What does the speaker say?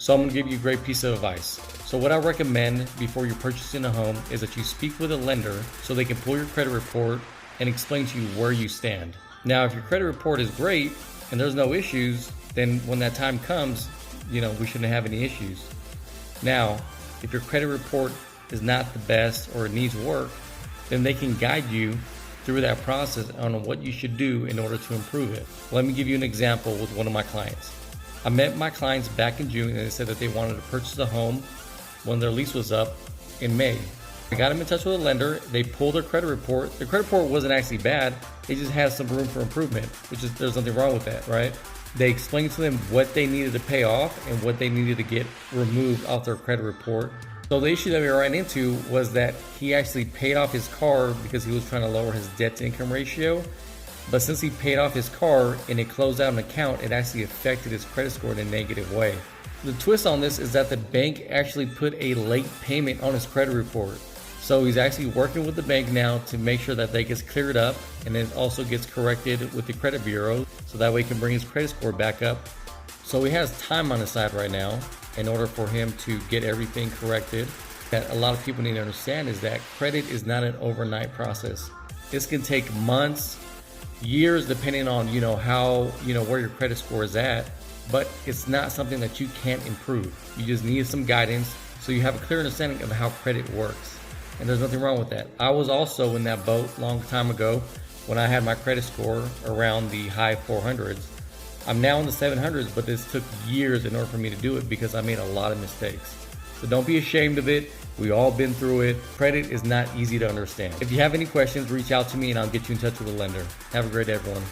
So I'm gonna give you a great piece of advice. So what I recommend before you're purchasing a home is that you speak with a lender so they can pull your credit report and explain to you where you stand. Now, if your credit report is great and there's no issues, then when that time comes, we shouldn't have any issues. Now, if your credit report is not the best or it needs work, then they can guide you through that process on what you should do in order to improve it. Let me give you an example with one of my clients. I met my clients back in June and they said that they wanted to purchase a home when their lease was up in May. I got them in touch with a lender. They pulled their credit report. The credit report wasn't actually bad. It just had some room for improvement, there's nothing wrong with that, right? They explained to them what they needed to pay off and what they needed to get removed off their credit report. So the issue that we ran into was that he actually paid off his car because he was trying to lower his debt to income ratio. But since he paid off his car and it closed out an account, it actually affected his credit score in a negative way. The twist on this is that the bank actually put a late payment on his credit report. So he's actually working with the bank now to make sure that gets cleared up and then also gets corrected with the credit bureau so that way he can bring his credit score back up. So he has time on his side right now in order for him to get everything corrected. That a lot of people need to understand is that credit is not an overnight process. This can take months, years, depending on how where your credit score is at, but it's not something that you can't improve. You just need some guidance so you have a clear understanding of how credit works, and there's nothing wrong with that. I was also in that boat a long time ago when I had my credit score around the high 400s. I'm now in the 700s, but this took years in order for me to do it because I made a lot of mistakes. So don't be ashamed of it. We all been through it. Credit is not easy to understand. If you have any questions, reach out to me and I'll get you in touch with a lender. Have a great day, everyone.